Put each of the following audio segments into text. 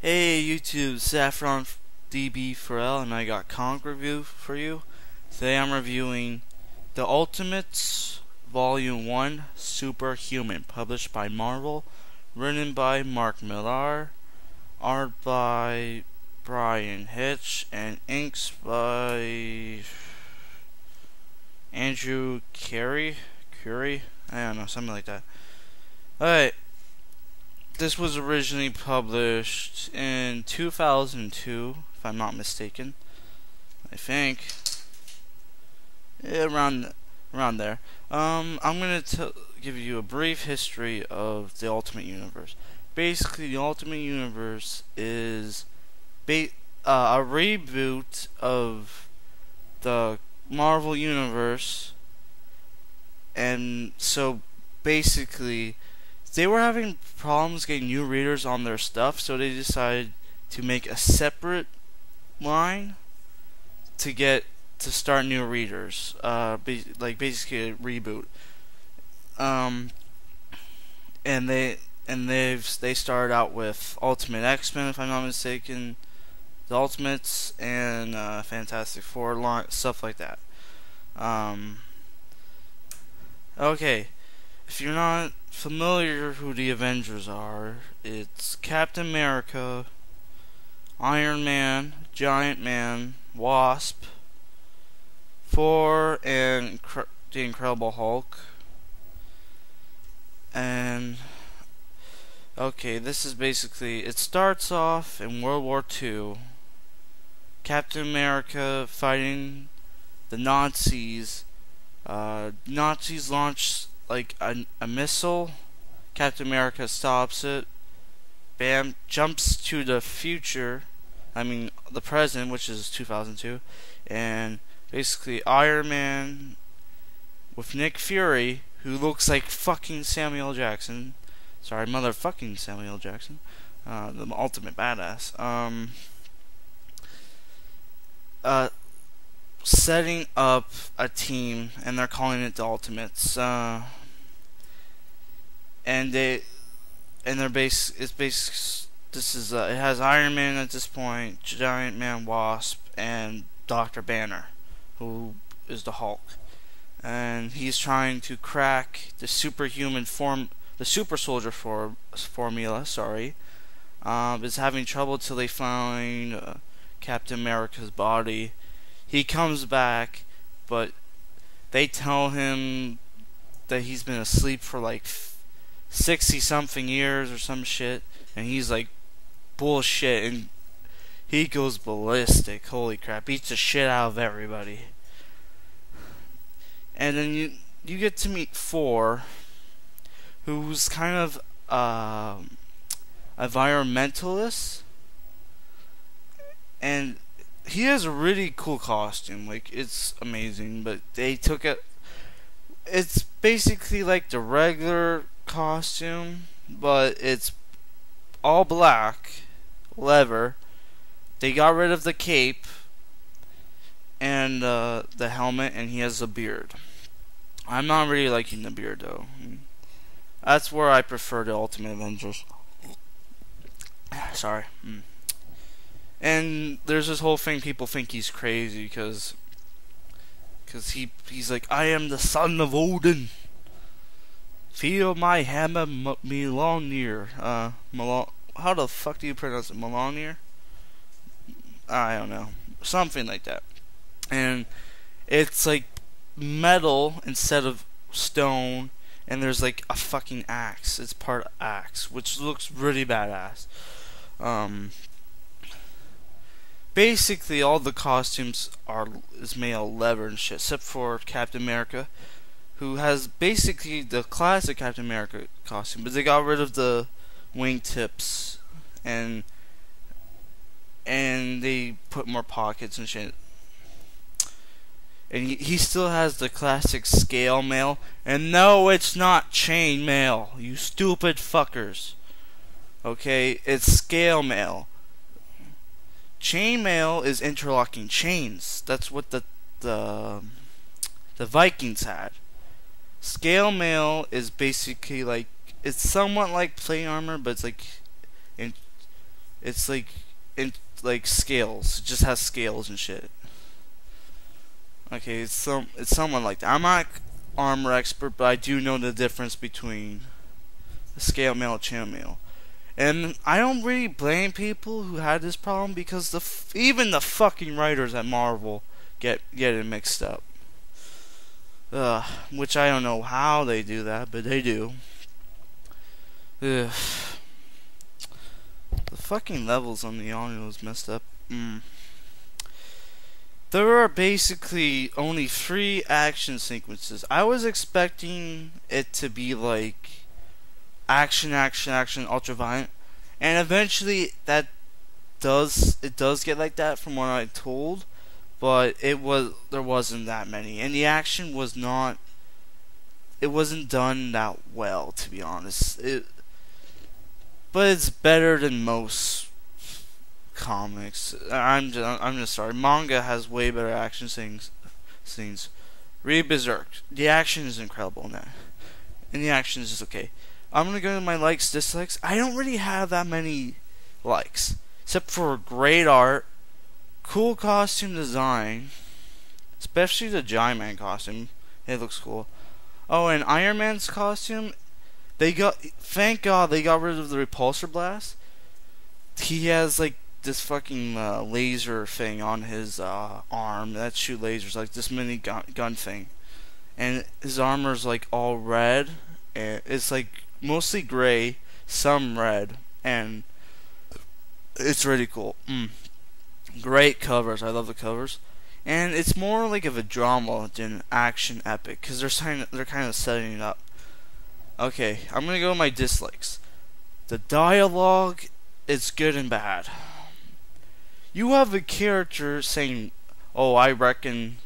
Hey YouTube, Saffron DB Pharrell, and I got comic review for you. Today I'm reviewing The Ultimates Volume 1 Superhuman, published by Marvel, written by Mark Millar, art by Brian Hitch, and inks by Andrew Curie, I don't know, something like that. Alright. This was originally published in 2002, if I'm not mistaken. I think. Yeah, around there. I'm gonna give you a brief history of the Ultimate Universe. Basically, the Ultimate Universe is a reboot of the Marvel Universe, and so basically they were having problems getting new readers on their stuff, so they decided to make a separate line to start new readers. Basically a reboot. And they started out with Ultimate X-Men, if I'm not mistaken, the Ultimates, and Fantastic Four, stuff like that. Okay. If you're not familiar who the Avengers are, it's Captain America, Iron Man, Giant Man, Wasp, Thor, and the Incredible Hulk. And okay, this is basically, it starts off in World War II. Captain America fighting the Nazis. Nazis launch like a missile. Captain America stops it. Bam, jumps to the future. I mean the present, which is 2002, and basically Iron Man with Nick Fury, who looks like fucking Samuel Jackson. Sorry, motherfucking Samuel Jackson, the ultimate badass. Setting up a team, and they're calling it the Ultimates. And it has Iron Man at this point, Giant Man, Wasp, and Dr. Banner, who is the Hulk, and he's trying to crack the superhuman form, the super soldier formula. Is having trouble till they find Captain America's body. He comes back, but they tell him that he's been asleep for like 60-something years or some shit, and he's like, bullshit, and he goes ballistic. Holy crap, beats the shit out of everybody. And then you get to meet Thor, who's kind of environmentalist, and he has a really cool costume. Like, it's amazing, but they took it. It's basically like the regular costume, but it's all black leather. They got rid of the cape and the helmet, and he has a beard. I'm not really liking the beard though. That's where I prefer the Ultimate Avengers. Sorry. And there's this whole thing, people think he's crazy because he's like, I am the son of Odin. Feel my hammer, Mjolnir. How the fuck do you pronounce it? Mjolnir? I don't know. Something like that. And it's like metal instead of stone, and there's like a fucking axe. It's part axe, which looks really badass. Basically, all the costumes is made of leather and shit, except for Captain America, who has basically the classic Captain America costume, but they got rid of the wingtips and they put more pockets and shit. And he still has the classic scale mail, and no, it's not chain mail, you stupid fuckers. Okay, it's scale mail. Chainmail is interlocking chains. That's what the Vikings had. Scale mail is basically like, it's somewhat like plate armor, but it's like It's like in like scales. It just has scales and shit. Okay, it's someone like that. I'm not armor expert, but I do know the difference between a scale mail and chainmail. And I don't really blame people who had this problem because even the fucking writers at Marvel get it mixed up. Which I don't know how they do that, but they do. Ugh. The fucking levels on the audio is messed up. There are basically only 3 action sequences. I was expecting it to be like action, ultra violent, and eventually it does get like that from what I'm told, but there wasn't that many, and the action wasn't done that well, to be honest. But it's better than most comics. I'm just sorry. Manga has way better action scenes. Read Berserk. The action is incredible in that, and the action is just okay. I'm gonna go to my likes, dislikes. I don't really have that many likes, except for great art, cool costume design, especially the Giant Man costume. It looks cool. Oh, and Iron Man's costume. Thank God they got rid of the repulsor blast. He has like this fucking laser thing on his arm that shoot lasers, like this mini gun thing, and his armor's like all red, and it's like mostly gray, some red, and it's really cool. Great covers. I love the covers, and it's more like of a drama than action epic because they're kind of setting it up. Okay, I'm gonna go with my dislikes. The dialogue is good and bad. You have a character saying, "Oh, I reckon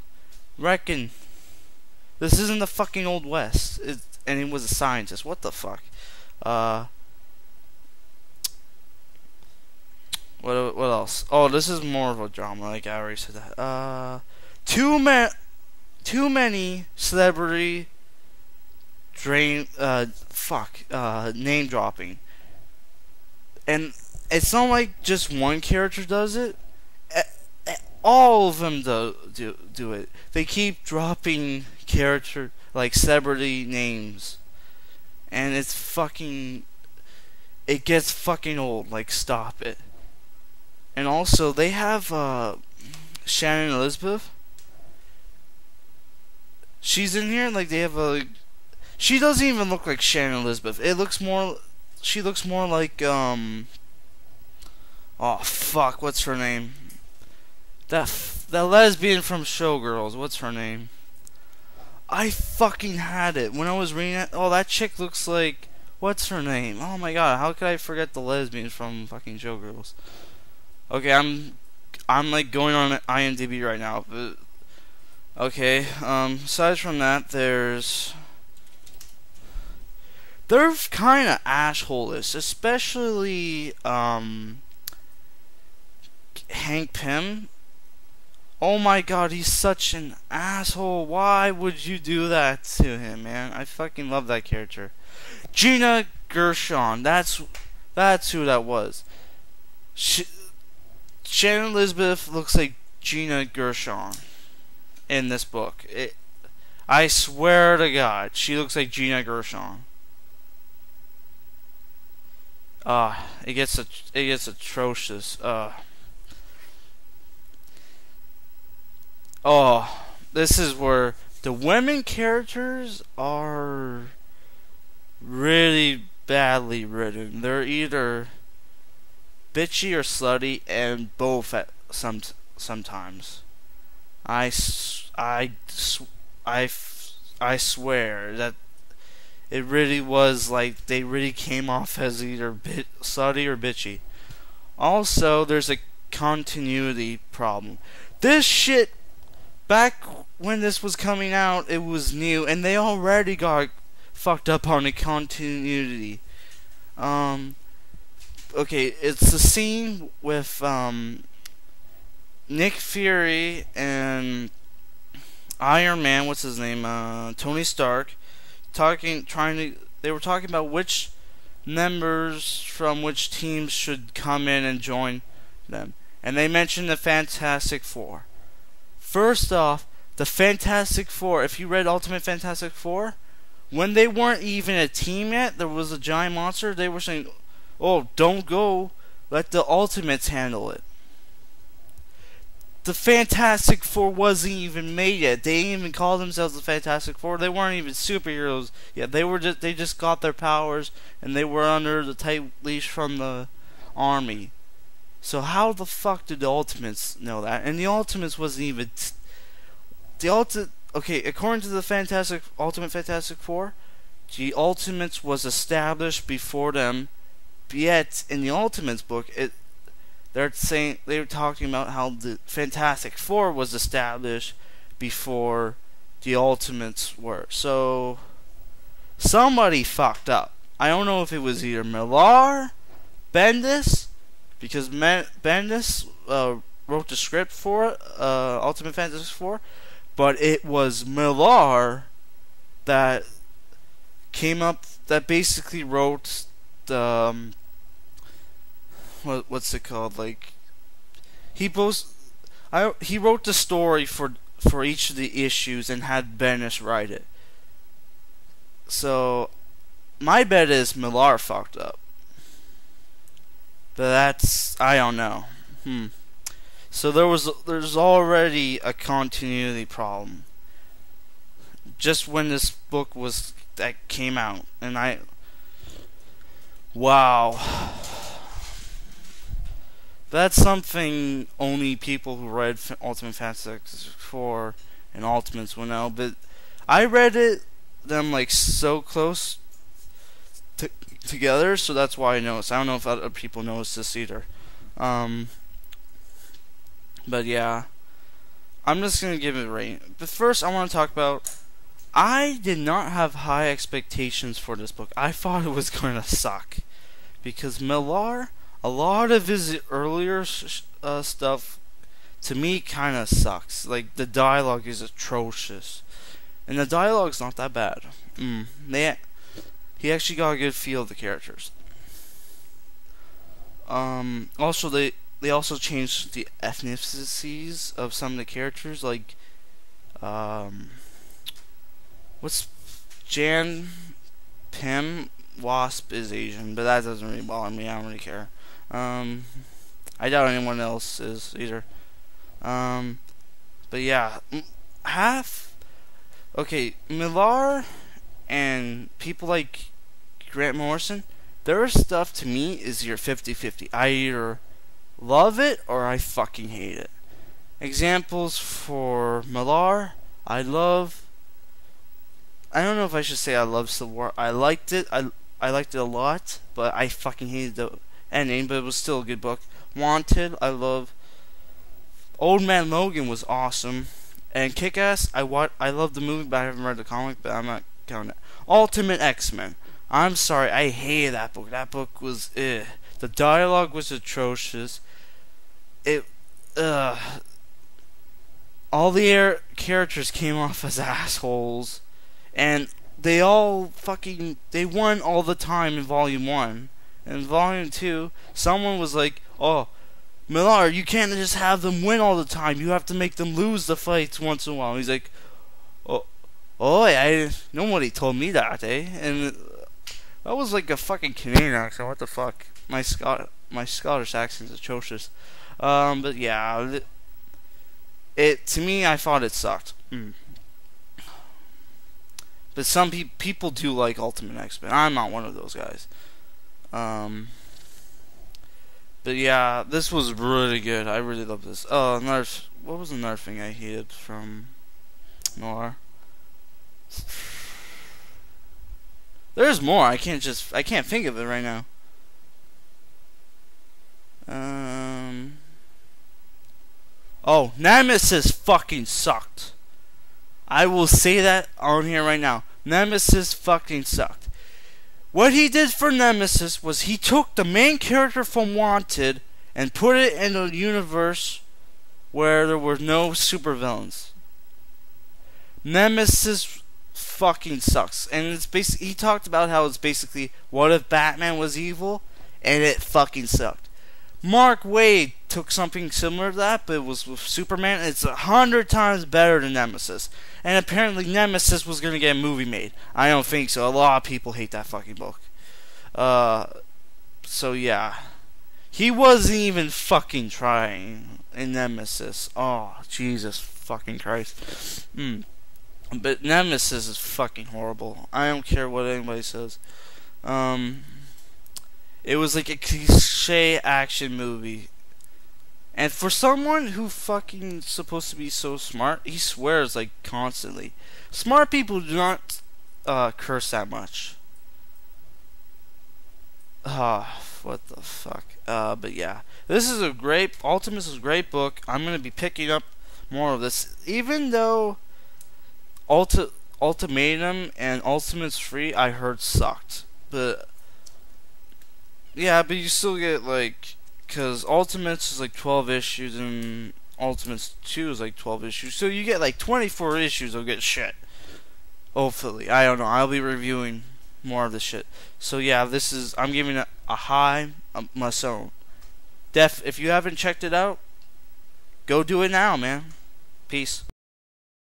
this isn't the fucking Old West," and he was a scientist. What the fuck? What else? Oh, this is more of a drama. Like I already said that. Too many celebrity name dropping, and it's not like just one character does it. All of them do it. They keep dropping character like celebrity names, and it gets fucking old. Like, stop it. And also they have Shannon Elizabeth. She's in here. Like, they have she doesn't even look like Shannon Elizabeth. She looks more like oh fuck, what's her name? That lesbian from Showgirls. What's her name? I fucking had it when I was reading it. Oh, that chick looks like, what's her name? Oh my god, how could I forget the lesbian from fucking Showgirls? Okay, I'm like going on IMDb right now. But okay, aside from that, they're kind of asshole-ish, especially Hank Pym. Oh my god, he's such an asshole. Why would you do that to him, man? I fucking love that character. Gina Gershon, that's who that was. Shannon Elizabeth looks like Gina Gershon in this book. I swear to God, she looks like Gina Gershon. It gets atrocious. Oh, this is where the women characters are really badly written. They're either bitchy or slutty, and both at sometimes. I swear that it really was like they really came off as either slutty or bitchy. Also, there's a continuity problem. This shit, back when this was coming out, it was new, and they already got fucked up on the continuity. Okay, it's the scene with Nick Fury and Iron Man, Tony Stark, they were talking about which members from which teams should come in and join them. And they mentioned the Fantastic Four. First off, the Fantastic Four, if you read Ultimate Fantastic Four, when they weren't even a team yet, there was a giant monster, they were saying, oh, don't go, let the Ultimates handle it. The Fantastic Four wasn't even made yet. They didn't even call themselves the Fantastic Four. They weren't even superheroes yet. They just got their powers, and they were under the tight leash from the army. So how the fuck did the Ultimates know that? And the Ultimates wasn't even okay, according to the Ultimate Fantastic Four, the Ultimates was established before them. Yet in the Ultimates book, they were talking about how the Fantastic Four was established before the Ultimates were. So somebody fucked up. I don't know if it was either Millar, Bendis, because Bendis wrote the script for Ultimate Fantastic Four, but it was Millar that basically wrote the what's it called? Like he wrote the story for each of the issues and had Bendis write it. So my bet is Millar fucked up, but I don't know. So there's already a continuity problem just when this book that came out, and wow. That's something only people who read Ultimate Fantastic Four and Ultimates will know. But I read them like so close together, so that's why I noticed. I don't know if other people noticed this either. But yeah, I'm just gonna give it a rate. But first, I want to talk about. I did not have high expectations for this book. I thought it was going to suck because Millar. A lot of his earlier stuff, to me, kind of sucks. Like, the dialogue is atrocious. And the dialogue's not that bad. He actually got a good feel of the characters. Also, they also changed the ethnicities of some of the characters. Like, what's Jan Pym? Wasp is Asian, but that doesn't really bother me. I don't really care. I doubt anyone else is either. But yeah, Millar and people like Grant Morrison, their stuff to me is your 50-50. I either love it or I fucking hate it. Examples for Millar, I don't know if I should say I love Civil War. I liked it. I liked it a lot, but I fucking hated the ending, but it was still a good book. Wanted, I love. Old Man Logan was awesome. And Kick-Ass, I love the movie, but I haven't read the comic, but I'm not counting it. Ultimate X-Men. I'm sorry, I hated that book. That book was, The dialogue was atrocious. All the characters came off as assholes. And they won all the time in Volume 1. And in Volume 2, someone was like, oh, Millar, you can't just have them win all the time. You have to make them lose the fights once in a while. He's like, nobody told me that, eh? And that was like a fucking Canadian accent. What the fuck? My Scottish accent is atrocious. But yeah, to me, I thought it sucked. But some people do like Ultimate X-Men. I'm not one of those guys. But yeah, this was really good. I really love this. What was another thing I hated from Noir? There's more. I can't think of it right now. Oh, Nemesis fucking sucked. I will say that on here right now. Nemesis fucking sucked. What he did for Nemesis was he took the main character from Wanted and put it in a universe where there were no supervillains. Nemesis fucking sucks. And it's basically, he talked about how it's basically, what if Batman was evil, and it fucking sucked. Mark Waid took something similar to that, but it was with Superman. And it's 100 times better than Nemesis. And apparently Nemesis was gonna get a movie made. I don't think so. A lot of people hate that fucking book. So yeah. He wasn't even fucking trying in Nemesis. Oh, Jesus fucking Christ. But Nemesis is fucking horrible. I don't care what anybody says. It was like a cliche action movie. And for someone who fucking supposed to be so smart, he swears like constantly. Smart people do not curse that much. What the fuck. But yeah. This is a great, Ultimates is a great book. I'm going to be picking up more of this. Even though Ultimatum and Ultimates Free I heard sucked. But yeah, but you still get like, because Ultimates is like 12 issues and Ultimates 2 is like 12 issues. So you get like 24 issues of good shit. Hopefully. I don't know. I'll be reviewing more of this shit. So yeah, this is, I'm giving it a high myself. If you haven't checked it out, go do it now, man. Peace.